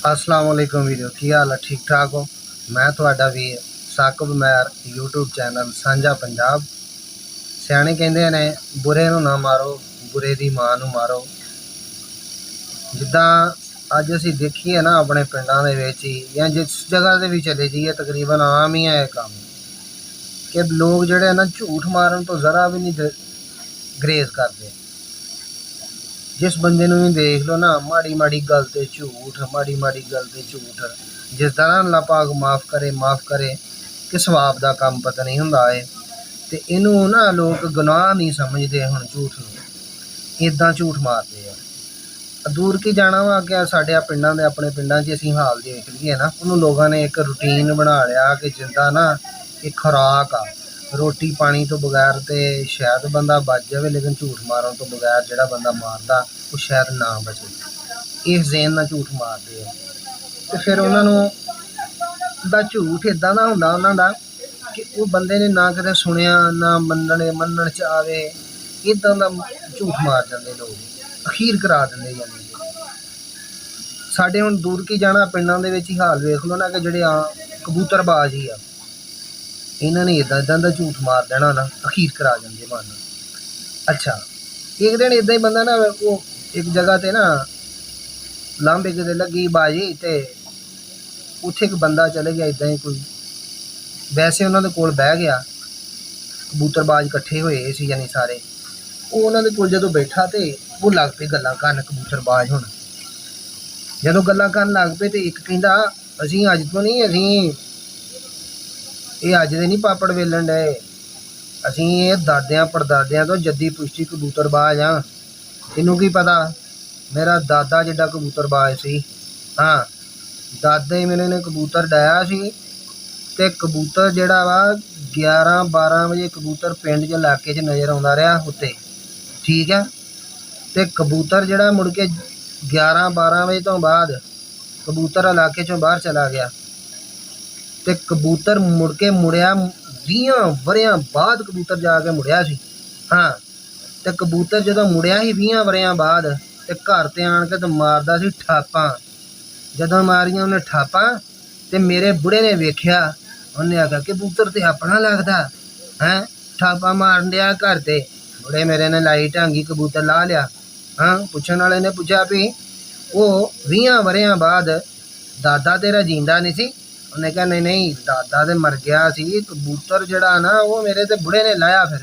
अस्सलाम वालेकुम वीडियो की हाल है, ठीक ठाक हो। मैं थोड़ा वीर साकब मैर यूट्यूब चैनल साझा पंजाब। सियाने कहते ने बुरे नूं ना मारो, बुरे दी मां नूं मारो। जिद्दां अज असीं देखीए ना अपने पिंडां दे विच ही या जिस जगह ते भी चले जाइए तकरीबन आम ही है यह काम कि लोग जिहड़े ना झूठ मारन तो ज़रा भी नहीं ग्रेज करते। जिस बंदे नूं भी देख लो ना माड़ी माड़ी गल ते झूठ, माड़ी माड़ी गल ते झूठ। जिस तरह अल्लाह पाक माफ़ करे कि सवाब दा काम पता नहीं हुंदा है ते इनू ना लोग गुनाह नहीं समझते। हुण झूठ नूं इदां झूठ मारते हैं। दूर की जाना वा क्या साढ़े पिंडां दे अपने पिंडां च असीं हाल देख लीए ना उन्होंने लोगों ने एक रूटीन बना लिया कि जिंदा ना एक खुराक आ रोटी पानी तो बगैर तो शायद बंदा बच जाए लेकिन झूठ मारन तो बगैर जोड़ा बंदा मारदा वो शायद ना बचे। इस जेन ना झूठ मारते हैं तो फिर उन्होंने झूठ इदा का होंदा उन्हां दा कि वो बंदे ने ना कदे सुनिया ना मनण च आवे इदा का झूठ मार जाते लोग, अखीर करा देंगे। यानी साढ़े हुण दूर की जाना पिंडां दे विच ही हाल वेख लो ना कि जेह्ड़े कबूतरबाज ही आ इन्हां ने इदां इदां दा झूठ मार देना ना अखीर करा देंगे मन। अच्छा एक दिन इदां ही बंदा ना वो एक जगह ते ना लांबे किते लगी बाजी ते उत्थे एक बंदा चले गया इदां ही कोई वैसे उन्होंने कोल बह गया। कबूतरबाज इकट्ठे होए सी यानी सारे वो उन्होंने कोल जदों बैठा तो वो लग पे गल्लां करन कबूतरबाज। हुण जदों गल्लां करन लग पे तो एक कहंदा असीं अज तो नहीं असीं ये अज दे नहीं पापड़ वेलन डे, असीं ये दादियां परदादियां तो जद्दी पुश्ती कबूतरबाज हाँ। तैनूं की पता मेरा दादा जिड्डा कबूतरबाज सी। हाँ दादे मेरे ने कबूतर डाया सी ते कबूतर जिहड़ा वा 11-12 बजे कबूतर पिंड च इलाके च नज़र आउंदा रहा उत्ते, ठीक है। ते कबूतर जिहड़ा मुड़ के 11-12 बजे तो बाद कबूतर इलाके चों बाहर चला गया ते कबूतर मुड़ के मुड़िया 20 वरियां बाद कबूतर जाके मुड़िया सी। हाँ ते कबूतर जदों मुड़िया ही 20 वरियां बाद ते घर ते आण के ते मारदा सी ਠਾਪਾਂ। जदों मारियां उन्हें ਠਾਪਾਂ ते मेरे बुढ़े ने वेख्या उन्हें आख्या कबूतर ते अपना लगदा है ਠਾਪਾਂ मारन दिया घर ते। बुढ़े मेरे ने लाई ढांगी कबूतर ला लिया। हाँ पुछण वाले ने पूछा भी वो 20 वरियां बाद दादा तेरा जींदा नहीं सी? उन्हें कहा नहीं नहीं दादा तो मर गया सी, कबूतर जड़ा ना वो मेरे ते बुढ़े ने लाया फिर।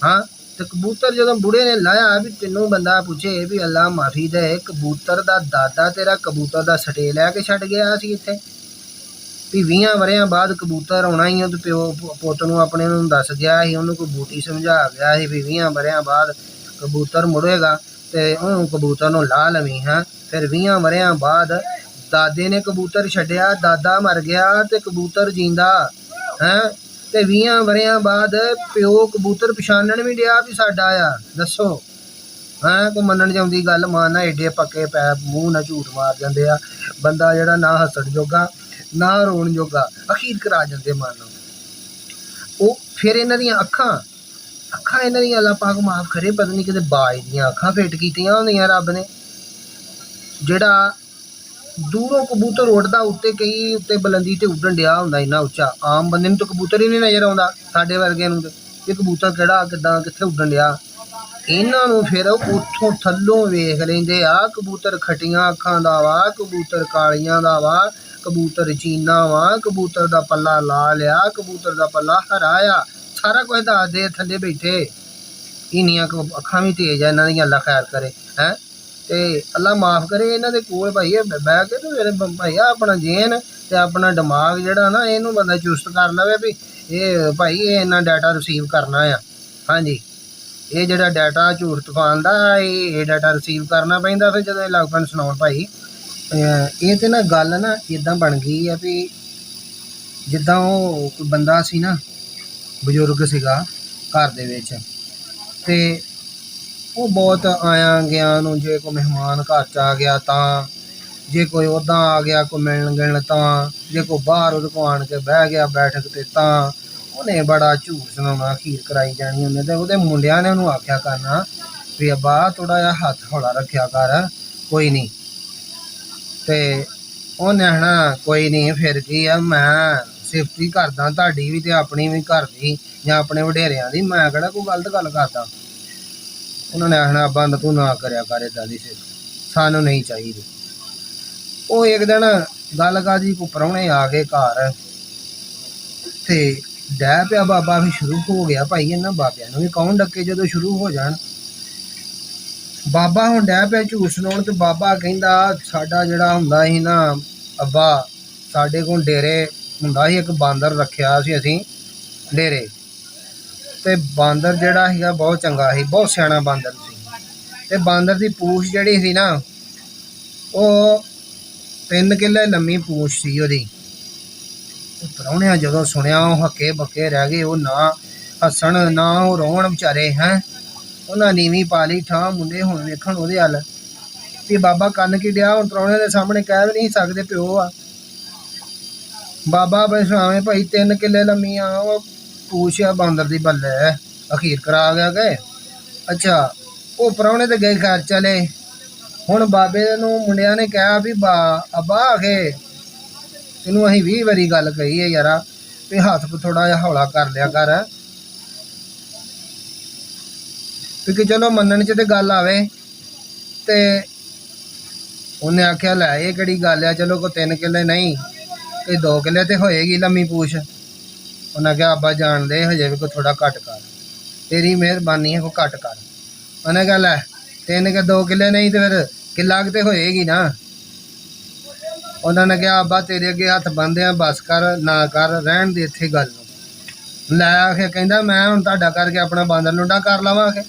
हाँ तो कबूतर जो बुढ़े ने लाया भी तेनों बंदा पूछे भी अल्लाह माफ़ी दे कबूतर दा दादा तेरा कबूतर दा सटे लैके छड़ गया सी इत्थे भी 20 वरियां बाद कबूतर आना ही तो प्यो पुत नूं अपने नूं दस गया ही, उन्होंने कोई बूटी समझा गया ही भी 20 वरियां बाद कबूतर मुड़ेगा तो उन्होंने कबूतर नूं ला लवी। हाँ फिर 20 वरियां बाद दादे ने कबूतर छड्डिया, दादा मर गया तो कबूतर जींदा है तो 20 वरियां बाद प्यो कबूतर पछाणन भी दिया भी साडा आ दसो। हाँ कोई मनण जाउंदी गल मारना एडे पक्के पै मूँह ना झूठ मार जाते आ बंदा जड़ा ना हस्सण जोगा ना रोन जोगा अखीर करा जाते मन। वो फिर इन्हां दियां अखां अखां इन्हां दियां अल्लाह पाक माफ़ करे पता नहीं किते बाज दियां अखां फिट कीतियां होंदियां रब ने। जेड़ा दूरों कबूतर उड़दा उत्ते कई उत्ते बुलंदी ते उड्डण दिया हुंदा इन्ना उच्चा आम बंदे नूं तो कबूतर ही नहीं नज़र आउंदा साडे वर्गे नूं ते कबूतर केड़ा किदां कित्थे उड्डण दिया। इन्हां नूं फिर उत्थों थल्लों वेख लैंदे आ कबूतर खटियां अखां दा वा, कबूतर कालियां दा वा, कबूतर चीना वा, कबूतर दा पल्ला लाल आ, कबूतर दा पल्ला हरा आ, सारा कुछ दसदे थल्ले बैठे। इन्नियां अखां भी तेज है इन्हां दियां अल्लाह खैर करे हैं ते अल्लाह माफ़ करे इन्हां दे कोल भाई बह के तो मेरे भाईया अपना जेन ते अपना दिमाग जेड़ा ना इनू बंदा चुस्त कर लवे भी ये भाई ये इन्ना डाटा रिसीव करना आ। हाँ जी ये जेड़ा डाटा झूठ तूफान दा ये डाटा रिसीव करना पैंदा फिर जदों लग पैण सुनाउण भाई ये ते ना गल ना इदां बन गई है भी जिद्दां ओह कोई बंदा सी ना बजुर्ग सीगा घर दे विच ते वो बहुत आया गया जे कोई मेहमान घर च आ गया तां जे कोई उदा आ गया कोई मिलन गिलन तां जे कोई बाहर उहदे को आण के बह गया बैठक ते तां उन्हें बड़ा झूठ सुनाना अखीर कराई जानी उन्हें ते उहदे मुंडिया ने उन्होंने आख्या करना भी अब्बा थोड़ा जिहा हत्थ हौला रखा कर कोई नहीं ते ਉਹਨੇ ਆਖਣਾ ਕੋਈ ਨਹੀਂ, ਫਿਰ ਕੀ ਆ, ਮੈਂ ਸਿਫਤ ਹੀ ਕਰਦਾ ਤੁਹਾਡੀ ਵੀ ਤੇ ਆਪਣੀ ਵੀ ਘਰ ਦੀ ਜਾਂ ਆਪਣੇ ਵਡੇਰਿਆਂ ਦੀ, ਮੈਂ ਕਿਹੜਾ ਕੋਈ ਗਲਤ ਗੱਲ ਕਰਦਾ। ਉਹਨਾਂ ਨੇ ਆਖਣਾ ਬੰਦ ਤੂੰ ਨਾ ਕਰਿਆ ਕਰ ਏਦਾਂ ਦੀ ਸਿਫਤ, ਸਾਨੂੰ ਨਹੀਂ ਚਾਹੀਦੀ। ਉਹ ਇੱਕ ਦਿਨ ਗੱਲ ਕਾਜੀ ਕੋ ਪ੍ਰਾਹੁਣੇ ਆ ਗਏ ਘਰ ਤੇ ਡਹਿ ਪਿਆ ਬਾਬਾ ਵੀ ਸ਼ੁਰੂ ਹੋ ਗਿਆ। ਭਾਈ ਇਹਨਾਂ ਬਾਬਿਆਂ ਨੂੰ ਵੀ ਕੌਣ ਡੱਕੇ ਜਦੋਂ ਸ਼ੁਰੂ ਹੋ ਜਾਣ। ਬਾਬਾ ਹੁਣ ਡਹਿ ਪਿਆ ਝੂਠ ਸੁਣਾਉਣ ਤੇ ਬਾਬਾ ਕਹਿੰਦਾ ਸਾਡਾ ਜਿਹੜਾ ਹੁੰਦਾ ਸੀ ਨਾ ਅੱਬਾ, ਸਾਡੇ ਕੋਲ ਡੇਰੇ ਹੁੰਦਾ ਸੀ, ਇੱਕ ਬਾਂਦਰ ਰੱਖਿਆ ਸੀ ਅਸੀਂ ਡੇਰੇ, ਤੇ ਬਾਂਦਰ ਜਿਹੜਾ ਸੀਗਾ ਬਹੁਤ ਚੰਗਾ ਸੀ, ਬਹੁਤ ਸਿਆਣਾ ਬਾਂਦਰ ਸੀ। ਤੇ ਬਾਂਦਰ ਦੀ ਪੂਛ ਜਿਹੜੀ ਸੀ ਨਾ ਉਹ 3 ਕਿੱਲੇ ਲੰਮੀ ਪੂਛ ਸੀ ਉਹਦੀ। ਪ੍ਰਾਹੁਣਿਆਂ ਜਦੋਂ ਸੁਣਿਆ ਉਹ ਹੱਕੇ ਬੱਕੇ ਰਹਿ ਗਏ, ਉਹ ਨਾ ਹੱਸਣ ਨਾ ਉਹ ਰੋਣ ਵਿਚਾਰੇ। ਹੈਂ, ਉਹਨਾਂ ਨੀਵੀਂ ਪਾ ਲਈ ਠਾਂ, ਮੁੰਡੇ ਹੁਣ ਵੇਖਣ ਉਹਦੇ ਹੱਲ ਵੀ ਬਾਬਾ ਕੰਨ ਕੀ ਡਿਆ। ਹੁਣ ਪ੍ਰਾਹੁਣਿਆਂ ਦੇ ਸਾਹਮਣੇ ਕਹਿ ਵੀ ਨਹੀਂ ਸਕਦੇ ਪਿਓ ਆ। ਬਾਬਾ ਬੈਠਾਵੇਂ ਭਾਈ 3 ਕਿੱਲੇ ਲੰਮੀ ਆ ਉਹ ਪੂਛ ਆ ਬਾਂਦਰ ਦੀ, ਬੱਲੇ ਅਖੀਰ ਕਰਾ ਗਿਆ ਗਏ। ਅੱਛਾ, ਉਹ ਪ੍ਰਾਹੁਣੇ ਤੇ ਗਏ ਖੈਰ ਚਲੇ। ਹੁਣ ਬਾਬੇ ਨੂੰ ਮੁੰਡਿਆਂ ਨੇ ਕਿਹਾ ਵੀ ਅੱਬਾ ਆਖੇ ਤੈਨੂੰ ਅਸੀਂ 20 ਵਾਰੀ ਗੱਲ ਕਹੀ ਹੈ ਯਾਰਾ ਵੀ ਹੱਥ ਥੋੜਾ ਜਿਹਾ ਹੌਲਾ ਕਰ ਲਿਆ ਕਰ, ਕਿਉਂਕਿ ਚਲੋ ਮੰਨਣ 'ਚ ਤੇ ਗੱਲ ਆਵੇ। ਤੇ ਉਹਨੇ ਆਖਿਆ ਲੈ ਇਹ ਕਿਹੜੀ ਗੱਲ ਆ, ਚਲੋ ਕੋਈ 3 ਕਿੱਲੇ ਨਹੀਂ ਕੋਈ 2 ਕਿੱਲੇ ਤੇ ਹੋਏਗੀ ਲੰਮੀ ਪੂਛ। ਉਹਨੇ ਕਿਹਾ ਅੱਬਾ ਜਾਣਦੇ ਹਜੇ ਵੀ ਕੋਈ ਥੋੜਾ ਘੱਟ ਕਰ, ਤੇਰੀ ਮਿਹਰਬਾਨੀ ਹੈ ਕੋਈ ਘੱਟ ਕਰ। ਉਹਨੇ ਕਿਹਾ ਲੈ 3 ਕਿ 2 ਕਿੱਲੇ ਨਹੀਂ ਤੇ ਫਿਰ ਕਿੱਲਾ ਕਿਤੇ ਹੋਏਗੀ ਨਾ। ਉਹਨਾਂ ਨੇ ਕਿਹਾ ਅੱਬਾ ਤੇਰੇ ਅੱਗੇ ਹੱਥ ਬੰਨ੍ਹਦੇ ਆ, ਬਸ ਕਰ ਨਾ ਕਰ, ਰਹਿਣ ਦੇ ਇੱਥੇ ਗੱਲ ਨੂੰ। ਲੈ ਆਖੇ ਕਹਿੰਦਾ ਮੈਂ ਹੁਣ ਤੁਹਾਡਾ ਕਰਕੇ ਆਪਣਾ ਬਾਂਦਰ ਲੁੰਡਾ ਕਰ ਲਵਾਂ ਆਖੇ।